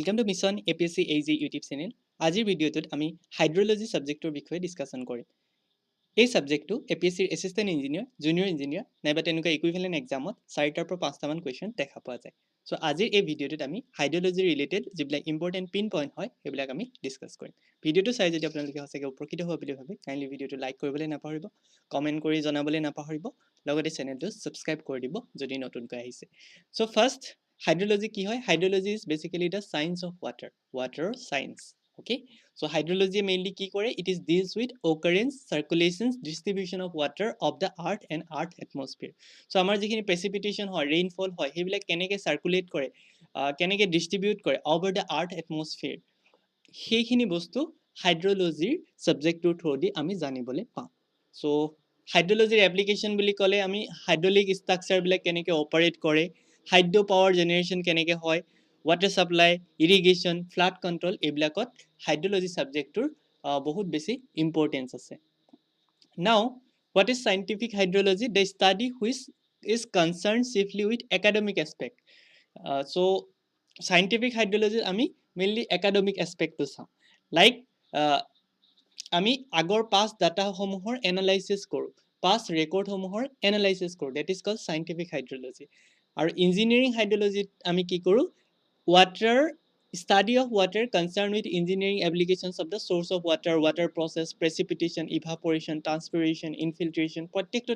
Welcome to Mission APSC AZ YouTube channel. আজিৰ ভিডিঅ'টোত আমি হাইড্ৰলজি সাবজেক্টৰ বিষয়ে ডিসকাশন কৰিম। এই সাবজেক্টটো APSC assistant engineer, junior engineer নাইবা তেনেকুৱা ইকুইভ্যালেন্ট এক্সামত 4টাৰ পৰা 5টা মান কোৱেশ্চন দেখা পোৱা যায়। সো আজিৰ এই ভিডিঅ'টোত আমি হাইড্ৰলজি ৰিলেটেড যিবিলাক ইম্পৰ্টেন্ট পিন পইণ্ট হয় সেইবিলাক আমি ডিসকাস কৰিম। ভিডিঅ'টো চাই যদি আপোনালোকে সঁচাকৈ উপকৃত হোৱা বুলি ভাবে কাইন্ডলি ভিডিঅ'টো লাইক কৰিবলৈ নাপাহৰিব, কমেন্ট কৰি জনাবলৈ নাপাহৰিব, লগতে চেনেলটো সাবস্ক্ৰাইব কৰি দিব যদি নতুনকৈ আহিছে। So first hydrology ki hoy? Hydrology is basically the science of water science. Okay, so hydrology mainly ki kore? It is deals with occurrence, circulations, distribution of water of the earth and earth atmosphere. So amar jikhini precipitation hoy, rainfall hoy, hebilak keneke circulate kore, keneke distribute kore over the earth atmosphere, heikhini bostu hydrology subject to through di ami janibole pam. So hydrology application boli kole ami hydraulic structure bilak keneke operate kore, hydro power generation keneke hoy, water supply, irrigation, flood control ebilakot hydrology subject tur bahut besi importance ase. Now what is scientific hydrology? The study which is concerned chiefly with academic aspect. So scientific hydrology ami mainly academic aspect to sa, like আমি আগৰ past data সমূহৰ analysis কৰো, past record সমূহৰ analysis কৰো, that is called scientific hydrology. আৰু engineering hydrology আমি কি কৰো? Water study of water concerned with engineering applications of the source of water, water process, precipitation, evaporation, transpiration, infiltration, প্ৰত্যেকটো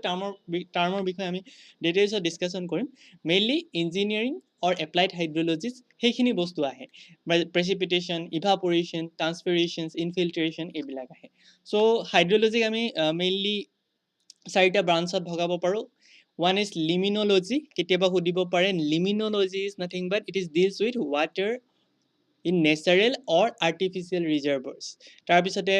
টাৰ্মৰ বিষয়ে আমি details discussion কৰিম. Mainly engineering or applied hydrologies সেইখিনি বস্তু আহে, precipitation, evaporation, transpirations, infiltration এইবিলাক আহে. So hydrology আমি mainly 4টা ব্ৰাঞ্চত ভগাব পাৰো. One is limnology. কেতিয়াবা সুধিব পাৰে, limnology is nothing but it is deals with water in natural or artificial reservoirs. তাৰ পিছতে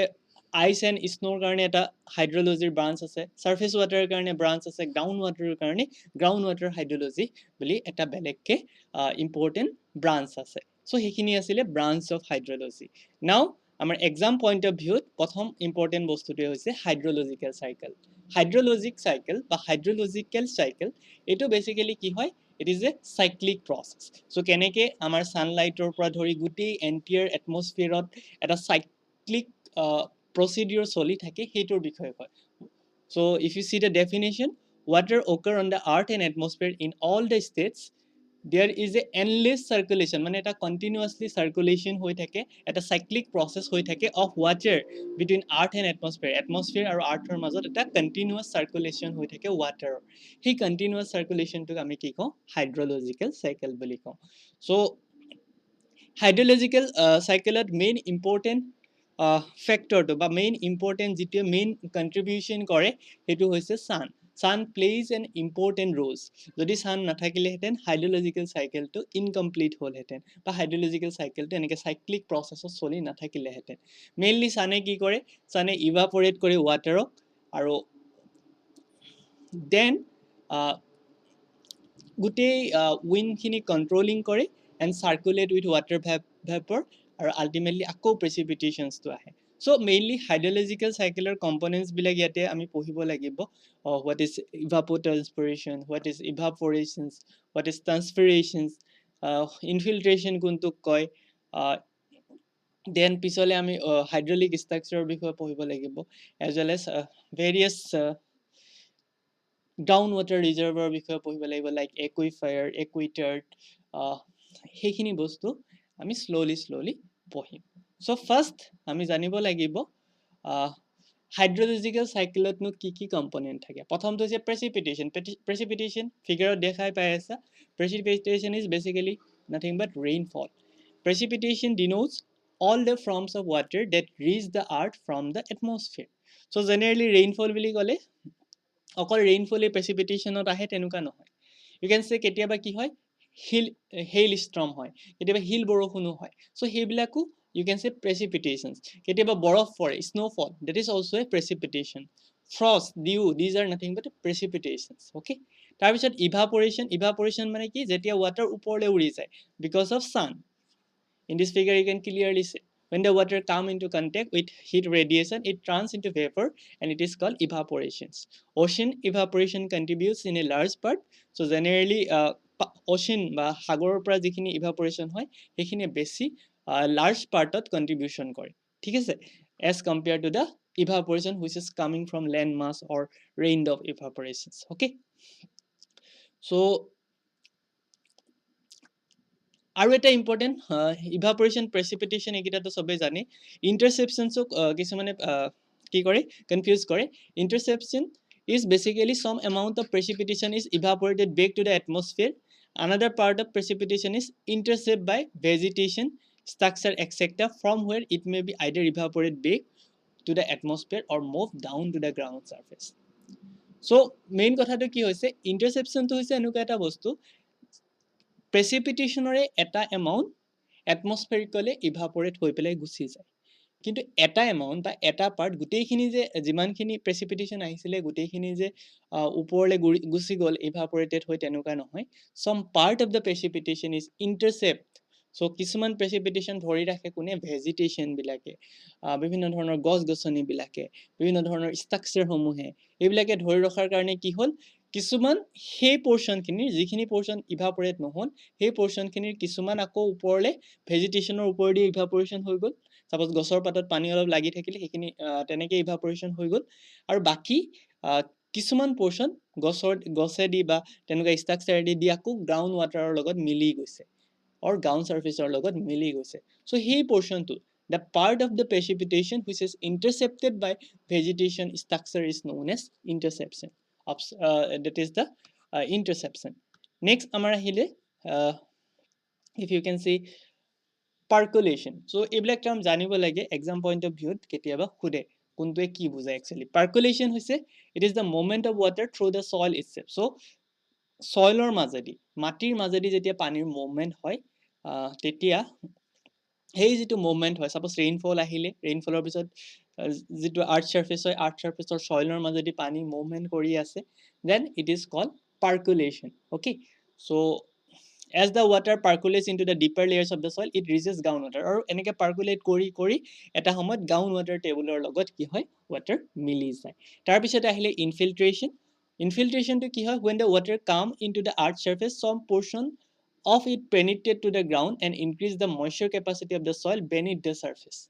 ice and snow কাৰণে এটা হাইড্ৰলজিৰ ব্ৰাঞ্চ আছে, সাৰফেস ওয়াটাৰৰ কাৰণে ব্ৰাঞ্চ আছে, গ্ৰাউণ্ড ওয়াটাৰৰ কাৰণে গ্ৰাউণ্ড ওয়াটাৰ হাইড্ৰলজি বুলি এটা বেলেগকে ইম্পৰ্টেন্ট ব্ৰাঞ্চ আছে. সো সেইখিনি আছিলে ব্ৰাঞ্চ অফ হাইড্ৰলজি. নাও আমাৰ এক্সাম পইণ্ট অফ ভিউত প্ৰথম ইম্পৰ্টেন্ট বস্তুটোৱে হৈছে হাইড্ৰলজিক্যাল সাইকেল. হাইড্ৰলজিক সাইকেল বা হাইড্ৰলজিক্যাল সাইকেল এটো বেসিক্যালি কি হয়? It is a cyclic process. So keneke amar sunlight or পৰা ধৰি গুটেই entire atmosphere এটা cyclic procedure চলি থাকে হেইটোৰ বিষয়ে কয়. So if you see the definition, water occur on the earth and atmosphere in all the states. There is a endless circulation, মানে এটা continuously circulation হৈ থাকে, এটা cyclic process হৈ থাকে of water between earth and atmosphere. Atmosphere আৰু earthৰ মাজত এটা continuous circulation হৈ থাকে water. সেই continuous circulation টোক আমি কি কওঁ? Hydrological cycle বুলি কওঁ. So hydrological cycle main important factor to বা main important যিটো main contribution কৰে হেতু হৈছে sun. Sun plays an important role. যদি sun নাথাকিলে হেতেন hydrological cycle to incomplete হল হেতেন বা hydrological cycle to এনেকে cyclic process চলি নাথাকিলে হেতেন. Mainly sun কি কৰে? Sun evaporate কৰে water আৰু then গোটেই wind খিনি controlling কৰে and circulate with water vapor আৰু ultimately আকৌ precipitations to আহে. So mainly hydrological cycle components bilak yate ami pohibo lagibo. What is evapotranspiration, what is evaporations, what is transpirations, infiltration kuntuk koy, then pisole ami hydraulic structure bikhoye pohibo lagibo, as well as various groundwater reservoir বিষয়ে পঢ়িব লাগিব, like একুইফায়াৰ, একুইটাৰ্ট, সেইখিনি বস্তু আমি slowly পঢ়িম. So first আমি জানিব লাগিব হাইড্ৰলজিক্যাল সাইকেলত নো কি কম্পোনেন্ট থাকে. প্ৰথমটো হৈছে প্ৰেচিপিটেশন. প্ৰেচিপিটেশন ফিগাৰত দেখাই পাই আছে. Precipitation is basically nothing but rainfall. Precipitation denotes all the forms of water that reach the earth from the atmosphere. So generally rainfall বুলি ক'লে অকল rainfall precipitation আহে তেনুকা নহয়. You can say কেতিয়াবা কি হয়? Hail storm হয়, কেতিয়াবা hill বৰষুণো হয়. So সেইবিলাকো you can say precipitations. কেতিয়াবা বৰফ পৰে, snowfall, that is also a precipitation. Frost, dew, these are nothing but precipitations. Okay, তাৰপিছত evaporation মানে কি? যেতিয়া water ওপৰলৈ উৰি যায় because of sun. In this figure you can clearly see when the water come into contact with heat radiation, it turns into vapor and it is called evaporations. Ocean evaporation contributes in a large part. So generally ocean বা সাগৰৰ পৰা যিখিনি evaporation হয় সেইখিনি বেছি large পাৰ্টত contribution কৰে ঠিক আছে as compare to the evaporation which is coming from land mass or rain of evaporations okay so আৰু এটা ইম্পৰ্টেন্ট ইভাপৰেশ্যন প্ৰেচিপিটেশ্যন এইকেইটাতো সবেই জানে ইণ্টাৰচেপশ্যনছক কিছুমানে কি কৰে কনফিউজ কৰে ইণ্টাৰচেপশ্যন is basically some amount of precipitation is evaporated back to the atmosphere another part of precipitation is intercept by vegetation structure etc from where it may be either evaporated back to the atmosphere or move down to the ground surface so main কথাটো কি হৈছে ইণ্টাৰচেপশ্যনটো হৈছে এনেকুৱা এটা বস্তু প্ৰেচিপিটেশ্যনৰে এটা amount এটমস্ফেৰিকলি ইভাপৰেট হৈ পেলাই গুচি যায় কিন্তু এটা এমাউণ্ট বা এটা পাৰ্ট গোটেইখিনি যে যিমানখিনি প্ৰেচিপিটেশ্যন আহিছিলে গোটেইখিনি যে ওপৰলৈ গুচি গ'ল ইভাপৰেটেড হৈ তেনেকুৱা নহয় some part of the precipitation is intercept so কিছুমান প্ৰেচিপিটেশ্যন ধৰি ৰাখে কোনে ভেজিটেশ্যন বিলাকে বিভিন্ন ধৰণৰ গছ গছনি বিলাকে বিভিন্ন ধৰণৰ ষ্ট্ৰাকচাৰ সমূহে এইবিলাকে ধৰি ৰখাৰ কাৰণে কি হ'ল কিছুমান সেই পোৰ্শনখিনি যিখিনি পোৰ্শন ইভাপৰেট নহল সেই পোৰ্শনখিনিৰ কিছুমান আকৌ ওপৰলৈ ভেজিটেশ্যনৰ ওপৰেদি ইভাপৰেশ্যন হৈ গ'ল সাপোজ গছৰ পাতত পানী অলপ লাগি থাকিলে সেইখিনি তেনেকৈ ইভাপৰেশ্যন হৈ গ'ল আৰু বাকি কিছুমান পোৰ্শন গছেদি বা তেনেকুৱা ষ্ট্ৰাকচাৰেদি দি আকৌ গ্ৰাউণ্ড ৱাটাৰৰ লগত মিলি গৈছে or ground surfaceৰ লগত মিলি গৈছে so সেই পোৰ্শনটো the part of the precipitation which is intercepted by vegetation structure is known as interception that is the interception next amar ahile if you can see percolation so এইবিলাক term জানিব লাগে exam point of view কেতিয়াবা খুদে কোনটোৱে কি বুজায় actually percolation হৈছে it is the movement of water through the soil itself so soilৰ মাজেদি মাটিৰ মাজেদি যেতিয়া পানীৰ মুভমেন্ট হয় তেতিয়া সেই যেটো মুভমেন্ট হয় সাপোজ ৰেইনফল আহিলে ৰেইনফলৰ পিছত যেটো আৰ্থ সাৰফেস হয় আৰ্থ সাৰফেসৰ সয়েলৰ মাজেদি পানী মুভমেন্ট কৰি আছে then it is called percolation okay so as the water percolates into the deeper layers of the soil it reaches groundwater আৰু এনেকৈ percolate কৰি এটা সময়ত groundwater টেবুলৰ লগত কি হয় water মিলি যায় তাৰ পিছত আহিলে infiltration to কি হয় when the water come into the earth surface some portion of it penetrate to the ground and increase the moisture capacity of the soil beneath the surface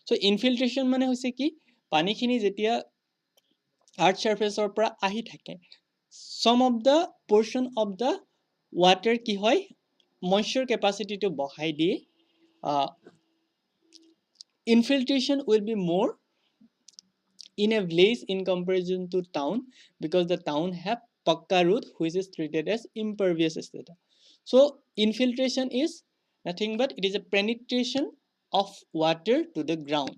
so infiltration মানে হৈছে কি পানীখিনি যেতিয়া earth surface or পৰা আহি থাকে some of the portion of the water কি হয় moisture capacity to বঢ়াই দিয়ে infiltration will be more in a village in comparison to town because the town have pakka road which is treated as impervious strata so infiltration is nothing but it is a penetration of water to the ground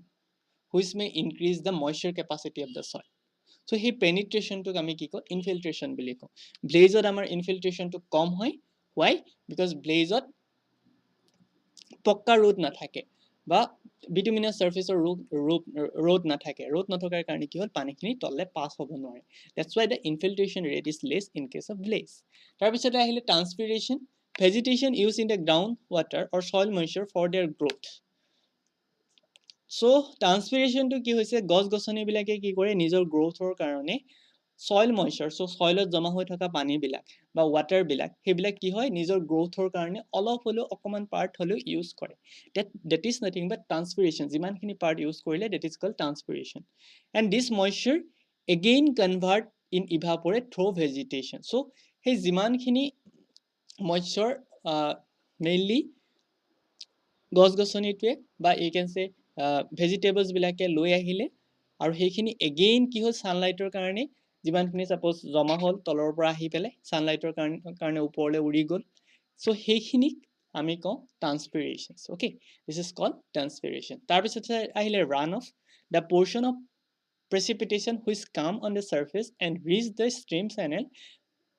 which may increase the moisture capacity of the soil so he penetration to আমি কি কও infiltration বুলি কও blazeত আমাৰ infiltration to কম হয় why because blazeত পক্কা road নাথাকে বা bituminous surface or road নাথাকে road নথকাৰ কাৰণে কি হল পানীখিনি তললে পাস হ'ব নোৱাৰে that's why the infiltration rate is less in case of blaze তাৰ পিছতে আহিলে transpiration vegetation used in the ground water or soil moisture for their growth so transpiration to কি হৈছে গছ গছনি বিলাকে কি কৰে নিজৰ গ্ৰোথৰ কাৰণে soil moisture so soilত জমা হৈ থকা পানী বিলাক বা water বিলাক হেবিলাক কি হয় নিজৰ গ্ৰোথৰ কাৰণে অলপ হলো অকমান পাৰ্ট হলো ইউজ কৰে that is nothing but transpiration যিমানখিনি পাৰ্ট ইউজ কৰিলে that is called transpiration and this moisture again convert in evaporate through vegetation so সেই যিমানখিনি moisture mainly গছ গছনিটোৱে বা you can say vegetables বিলাকে লৈ আহিলে আৰু সেইখিনি again কি হ'ল sunlightৰ কাৰণে যিমানখিনি সাপোজ জমা হল তলৰ পৰা আহি পেলে sunlightৰ কাৰণে ওপৰলে উৰি গল so সেইখিনিক আমি কওঁ transpiration okay this is called transpiration তাৰ পিছতে আহিলে runoff the portion of precipitation which come on the surface and reach the stream channel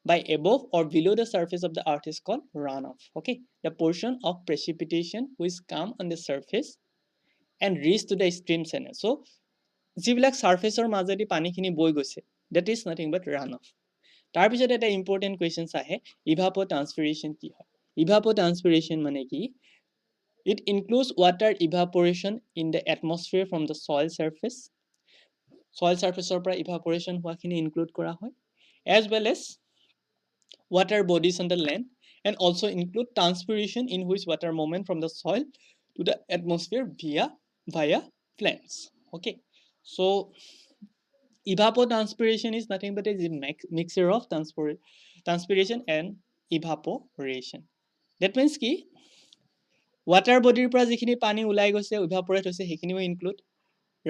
by above or below the surface of the earth is called runoff okay the portion of precipitation which come on the surface and reach to the stream channel so যিবিলাক সাৰফেসৰ মাজেদি পানীখিনি বৈ গৈছে that is nothing but runoff তাৰ পিছত এটা important questions আহে evapotranspiration কি হয় evapotranspiration মানে কি it includes water evaporation in the atmosphere from the soil surface ৰ পৰা evaporation হোৱাখিনি include কৰা হয় as well as water bodies on the land and also include transpiration, in which water movement from the soil to the atmosphere via flames. Okay, so evapotranspiration is nothing but a mixture of transpiration and evaporation. That means ki water body পৰা যিখিনি পানী ওলাই গৈছে evaporate হৈছে সেইখিনিও include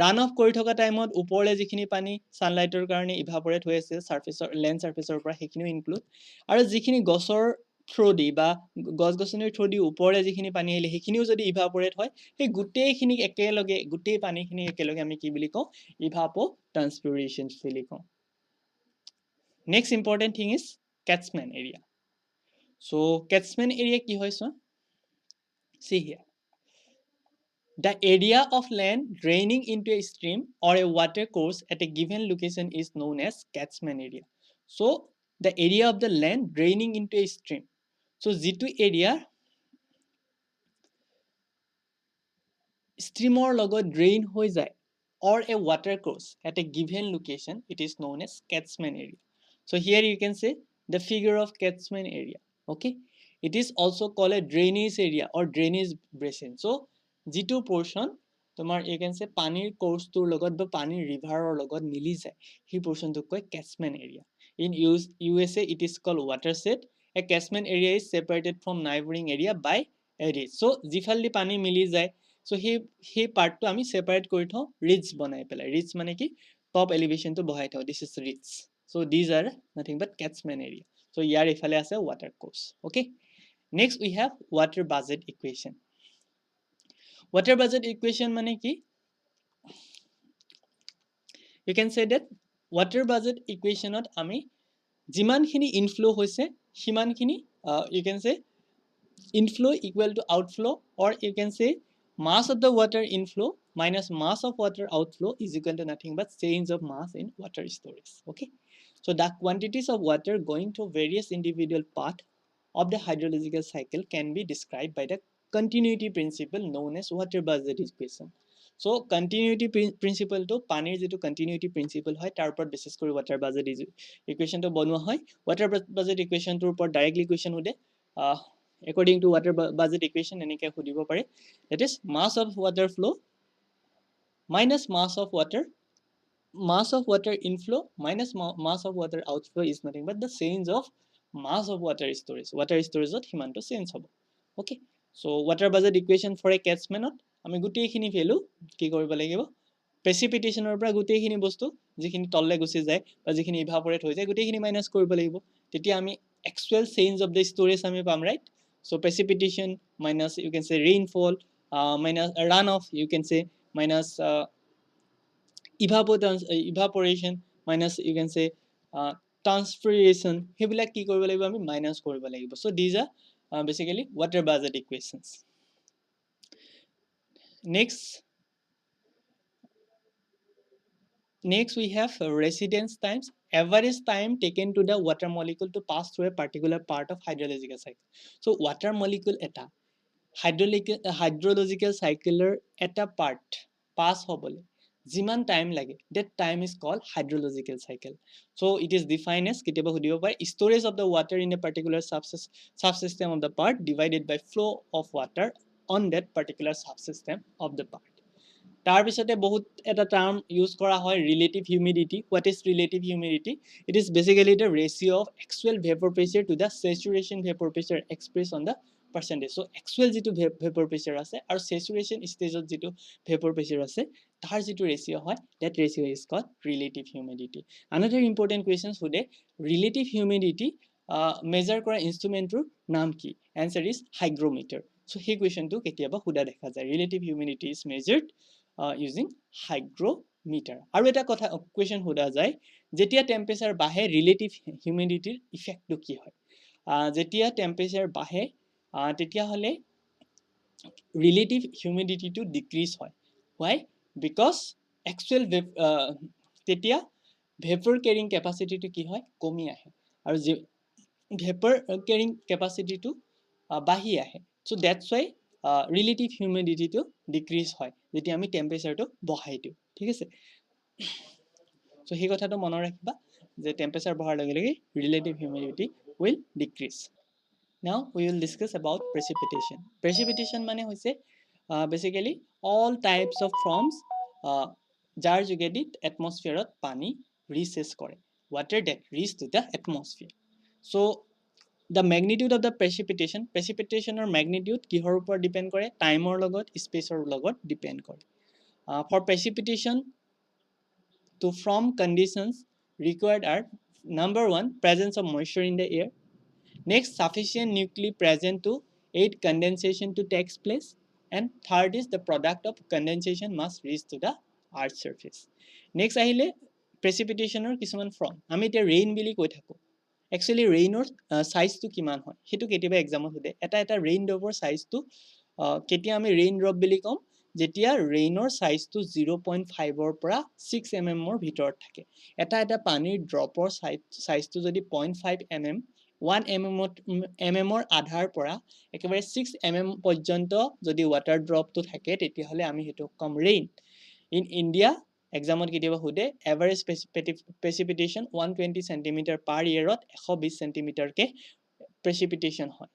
run off কৰি থকা টাইমত ওপৰলে যিখিনি পানী সানলাইটৰ কাৰণে evaporate হৈ আছে সাৰফেসৰ লেন্ড সাৰফেসৰ পৰা সেইখিনিও include আৰু যিখিনি গছৰ থ্ৰু দি বা গছ গছনিৰ থ্ৰু দি ওপৰলে যিখিনি পানী আহিলে সেইখিনিও যদি evaporate হয় সেই গোটেইখিনি একেলগে গোটেই পানীখিনি একেলগে আমি কি বুলি কওঁ evapotranspiration বুলি কওঁ next important thing is catchment area so catchment area কি হয় so see here the area of land draining into a stream or a water course at a given location is known as catchment area. So, the area of the land draining into a stream. So, যিটো area stream or লগত drain হৈ যায় or a water course at a given location, it is known as catchment area. So, here you can say the figure of catchment area. Okay, it is also called a drainage area or drainage basin. So, যিটো portion তোমার you can say পানিৰ কোৰ্সটোৰ লগত বা পানিৰ ৰিভাৰৰ লগত মিলি যায় সেই পোৰশনটোক কয় catchment area. In USA it is called watershed. A catchment area is separated from neighboring area by a ridge. So যিফালদি পানী মিলি যায় so সেই পাৰ্টটো আমি সেপাৰেট কৰি থওঁ ridge বনাই পেলাই ridge মানে কি top elevation টো বহাই থওঁ this is ridge. So these are nothing but catchment area. So ইয়াৰ ইফালে আছে water course. Okay, next we have water budget equation. Water budget equation মানে কি you can say that water budget equation ত আমি যিমানখিনি inflow হৈছে সিমানখিনি you can say inflow equal to outflow or you can say mass of the water inflow minus mass of water outflow is equal to nothing but change of mass in water storage. Okay, so the quantities of water going to various individual part of the hydrological cycle can be described by the continuity principle known as water budget equation. So continuity principle to পানীৰ যেটো continuity principle হয় তাৰ ওপৰত basis কৰি water budget equation to বনোৱা হয় water budget equation টোৰ ওপৰত directly question উদে according to water budget equation এনেকে খুদিব পাৰে that is mass of water flow minus mass of water inflow minus mass of water outflow is nothing but the change of mass of water storage ot himanto change hobo. Okay, so water budget equation for a catchment আমি গুটেইখিনি value কি কৰিব লাগিব প্ৰেচিপিটেশনৰ পৰা গুটেইখিনি বস্তু যিখিনি তললে গুচি যায় বা যিখিনি ইভাপৰেট হৈ যায় গুটেইখিনি মাইনাস কৰিব লাগিব তেতিয়া আমি actual change of the storage আমি পাম right. So precipitation minus you can say rainfall minus runoff you can say minus evaporation minus you can say transpiration হেবিলাক কি কৰিব লাগিব আমি মাইনাস কৰিব লাগিব. So these are basically water budget equations. Next we have residence times, average time taken to the water molecule to pass through a particular part of hydrological cycle. So water molecule eta hydrological cycle eta part pass hobole jiman time lage that time is called hydrological cycle. So it is defined as kitiba hudibo pare storage of the water in a particular subsystem of the part divided by flow of water on that particular subsystem of the part. তাৰ পিছতে বহুত এটা term use কৰা হয় relative humidity. What is relative humidity? It is basically the ratio of actual vapor pressure to the saturation vapor pressure expressed on the percentage. So actual যেটো vapor pressure আছে আৰু saturation stage ত যেটো vapor pressure আছে তাৰ যেটো ratio হয় that ratio is called relative humidity. Another important question সুদে relative humidity measure কৰা instrumentৰ নাম কি? Answer is hygrometer. So সেই questionটো কেতিয়াবা সুদা দেখা যায় relative humidity is measured using hygrometer. আৰু এটা কথা question হোদা যায় যেতিয়া টেম্পাৰেচাৰ বাঢ়ে ৰিলেটিভ হিউমিডিটিৰ ইফেক্টটো কি হয় যেতিয়া টেম্পারেচার বাঢ়ে তেতিয়া হলে রিলেটিভ হিউমিডিটিটো ডিক্রিজ হয় why because actual তেতিয়া vapor carrying capacity টো কি হয় কমি আহে আৰু vapor carrying capacity টো বাঢ়ি আহে so that's why relative humidity to decrease হয় যেতিয়া আমি টেম্পারেচার টো বঢ়াই দিও ঠিক আছে so সেই কথাটো মনত ৰাখিবা যে টেম্পাৰেচাৰ বঢ়াৰ লগে লগে relative humidity will decrease. Now we will discuss about precipitation. Precipitation মানে হৈছে basically all types of forms যাৰ যোগেদি এটমস্ফিয়াৰত পানী ৰিচেছ কৰে, water that reach to the atmosphere. So the magnitude of the precipitation or magnitude কিহৰ ওপৰত depend কৰে, টাইমৰ লগত স্পেচৰ লগত ডিপেন্ড কৰে. For precipitation to form conditions required are number 1 presence of moisture in the air, next sufficient nuclei present to aid condensation to take place, and third is the product of condensation must reach to the earth surface. Next ahile precipitation or kisuman form ami te rain bili koi thako. Actually rain or size to kiman hoy hetu ketiba exam hode eta rain drop or size to ketia ami rain drop bili kom jetia rain or size to 0.5 or পৰা 6 mm or ভিতৰত থাকে. এটা পানীৰ drop or size to যদি 0.5 mm 1 mm or আধাৰ পৰা একেবাৰে 6 mm পৰ্যন্ত যদি water drop to থাকে তেতিয়াহলে আমি হেতু কম rain. In India examot ketiba hude average precipitation 120 cm per year ot 120 cm ke precipitation hoy.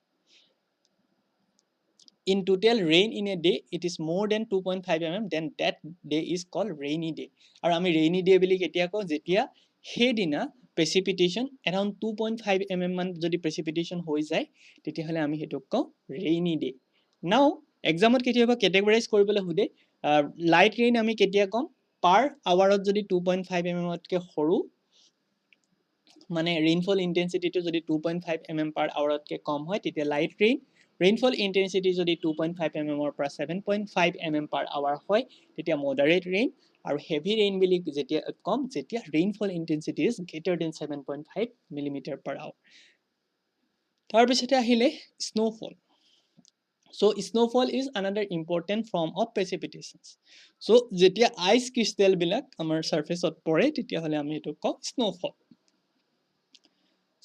In total rain in a day it is more than 2.5 mm, then that day is called rainy day. Aru ami rainy day bili ketia ko jetia he dina precipitation around 2.5 mm man jodi precipitation hoi jay tetia hole ami hetuk ko rainy day. Now examot ketia ba categorize koribole hude light rain ami ketia kom per hour ot jodi 2.5 mm ot ke horu মানে rainfall intensity to jodi 2.5 mm per hour ot ke kom hoy tetia light rain. Rainfall intensity jodi 2.5 mm or 7.5 mm per hour hoy tetia moderate rain. Aru heavy rain bili jetia kom jetia rainfall intensity is greater than 7.5 mm per hour. Tar pisote ahile snowfall. So snowfall is another important form of precipitations. So jetia ice crystal bilak amar surface ot pore tetia hole ami etu ko snowfall.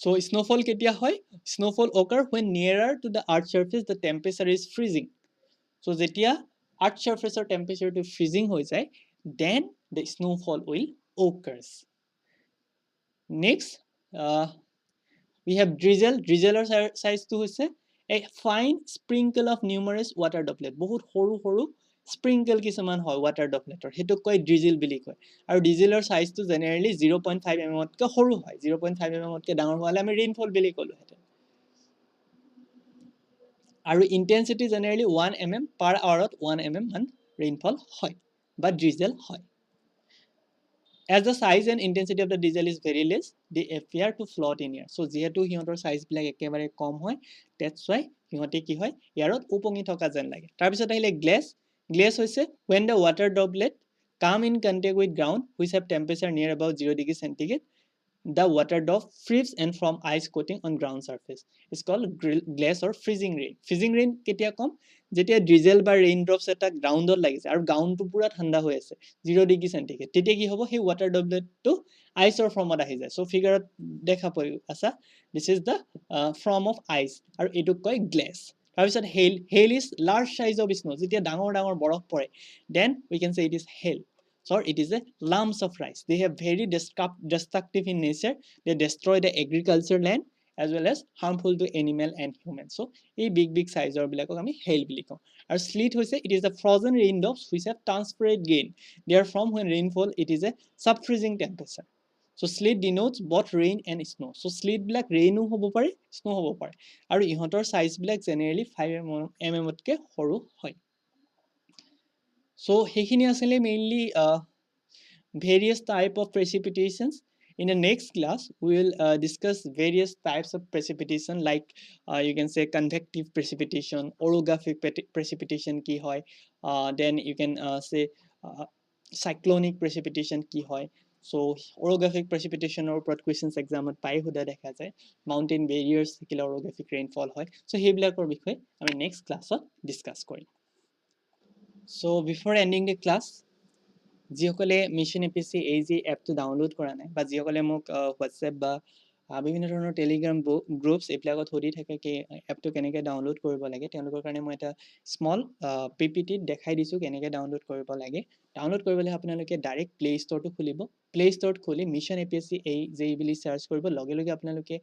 So snowfall ketia hoy? Snowfall occur when nearer to the earth surface the temperature is freezing. So jetia earth surface or temperature to freezing hoi jay then the snowfall will occurs. Next we have drizzle. Drizzle or size to hoise a fine sprinkle of numerous water droplet. Bahut horu sprinkle kisaman hoy water droplet or hetu koi drizzle bili koi. Aru drizzle or size to generally 0.5 mm ot ke horu hoy 0.5 mm ot ke dangor hole ami rainfall bili kolu hete. Aru intensity generally 1 mm per hour ot 1 mm man rainfall hoy but drizzle hoy. As the size and intensity of the drizzle is very less, they appear to float in air. So jehetu hihotor size bilak ekebare kom hoy, that's why hihote ki hoy airot upongi thoka jen lage. Tar pisot ahile glass. Glass hoise when the water droplet come in contact with ground which have temperature near about 0 degree centigrade, the water drop freezes and form ice coating on ground surface. It's called glass or freezing rain. Freezing rain ketia kom jetia drizzle ba rain drops eta ground ot lagise aru ground tu pura thanda hoi ase 0 degree centigrade tetia ki hobo he water droplet to ice or form ot ahi jay. So figure dekha poi asa this is the form of ice aru etu koi glass. Tarpisot hail is large size of snow jetia dangor borof pore then we can say it is hail. So it is a lumps of rice. They have very destructive in nature. They destroy the agriculture land as well as harmful to animal and human. So a big size or bilakok ami hail bili kom. Our sleet hoise it is the frozen raindrops which have transparent gain. They are from when rainfall it is a sub-freezing temperature. So sleet denotes both rain and snow. So sleet black rain hobo pare snow hobo pare. Aru ihotor size black generally 5 mm otke horu hoy. So hekhini asile mainly various type of precipitations. In the next class we will discuss various types of precipitation like you can say convective precipitation, orographic precipitation ki hoy, then you can say cyclonic precipitation ki hoy. So orographic precipitation or questions exam ot pai huda dekha jay mountain barriers thikile orographic rainfall hoy. So hebilakor bikhoy ami next class ot discuss korim. So before ending the class যিসকলে mission APS-C এই যে এপটো download কৰা নাই বা যিসকলে মোক WhatsApp বা বিভিন্ন ধৰণৰ টেলিগ্ৰাম গ্ৰুপছ এইবিলাকত সুধি থাকে কি এপটো কেনেকৈ ডাউনলোড কৰিব লাগে তেওঁলোকৰ কাৰণে মই এটা স্মল পিপিটিত দেখাই দিছোঁ কেনেকৈ ডাউনলোড কৰিব লাগে ডাউনলোড কৰিবলৈ আপোনালোকে ডাইৰেক্ট প্লে ষ্ট'ৰটো খুলিব প্লে ষ্ট'ৰত খুলি মিছন APSC AJ বুলি চাৰ্চ কৰিব লগে লগে আপোনালোকে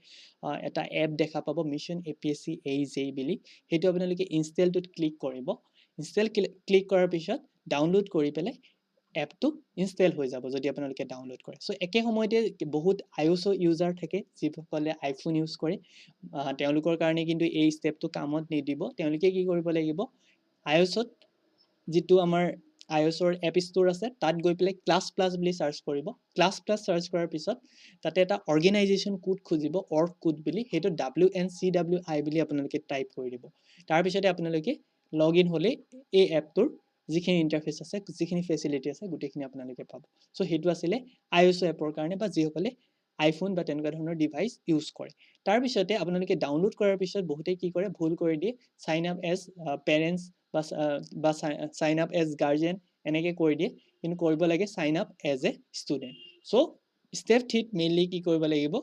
এটা এপ দেখা পাব মিছন APSC AJ বুলি সেইটো আপোনালোকে ইনষ্টলটোত ক্লিক কৰিব ইনষ্টল ক্লিক কৰাৰ পিছত ডাউনলোড কৰি পেলাই এপটো ইনষ্টল হৈ যাব যদি আপোনালোকে ডাউনলোড কৰে সো একে সময়তে বহুত iOS ইউজাৰ থাকে যিসকলে আইফোন ইউজ কৰে তেওঁলোকৰ কাৰণে কিন্তু এই ষ্টেপটো কামত নিদিব তেওঁলোকে কি কৰিব লাগিব iOSত যিটো আমাৰ iOSৰ এপ ষ্ট'ৰ আছে তাত গৈ পেলাই ক্লাছ প্লাছ বুলি চাৰ্চ কৰিব ক্লাছ প্লাছ চাৰ্চ কৰাৰ পিছত তাতে এটা অৰ্গেনাইজেশ্যন কোড খুজিব অৰ্গ কোড বুলি সেইটো WNCWI বুলি আপোনালোকে টাইপ কৰি দিব তাৰপিছতে আপোনালোকে লগ ইন হ'লে এই এপটোৰ যিখিনি ইণ্টাৰফেচ আছে যিখিনি ফেচিলিটি আছে গোটেইখিনি আপোনালোকে পাব সো সেইটো আছিলে iOS এপৰ কাৰণে বা যিসকলে আইফোন বা তেনেকুৱা ধৰণৰ ডিভাইচ ইউজ কৰে তাৰপিছতে আপোনালোকে ডাউনলোড কৰাৰ পিছত বহুতে কি কৰে ভুল কৰি দিয়ে সাইন আপ এজ পেৰেণ্টছ বা সাইন আপ এজ গাৰ্জেন এনেকৈ কৰি দিয়ে কিন্তু কৰিব লাগে sign up as a student so step 3 mainly কি কৰিব লাগিব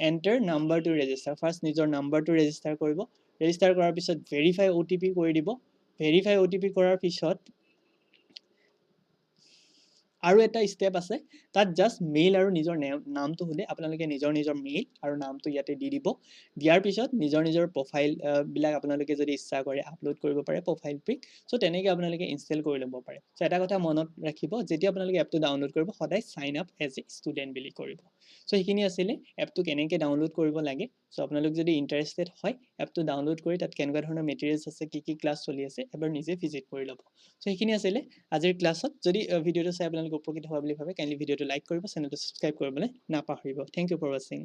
enter number to register first নিজৰ নাম্বাৰটো ৰেজিষ্টাৰ কৰিব ৰেজিষ্টাৰ কৰাৰ পিছত ভেৰিফাই OTP কৰি দিব ভেৰিফাই OTP কৰাৰ পিছত আৰু এটা ষ্টেপ আছে তাত জাষ্ট মেইল আৰু নিজৰ নামটো হ'লে আপোনালোকে নিজৰ মেইল আৰু নামটো ইয়াতে দি দিব দিয়াৰ পিছত নিজৰ প্ৰফাইল বিলাক আপোনালোকে যদি ইচ্ছা কৰে আপলোড কৰিব পাৰে প্ৰফাইল পিক সো তেনেকৈ আপোনালোকে ইনষ্টল কৰি ল'ব পাৰে সো এটা কথা মনত ৰাখিব যেতিয়া আপোনালোকে এপটো ডাউনলোড কৰিব সদায় sign up as a student বুলি কৰিব সো সেইখিনি আছিলে এপটো কেনেকৈ ডাউনলোড কৰিব লাগে সো আপোনালোক যদি ইণ্টাৰেষ্টেড হয় এপটো ডাউনলোড কৰি তাত কেনেকুৱা ধৰণৰ মেটেৰিয়েলছ আছে কি ক্লাছ চলি আছে এবাৰ নিজে ভিজিট কৰি ল'ব সো সেইখিনি আছিলে আজিৰ ক্লাছত যদি ভিডিঅ'টো চাই আপোনালোকে উপকৃত হোৱা বুলি ভাবে কাইণ্ডলি ভিডিঅ'টো লাইক কৰিব চেনেলটো ছাবস্ক্ৰাইব কৰিবলৈ নাপাহৰিব থেংক ইউ ফৰ ৱাচিং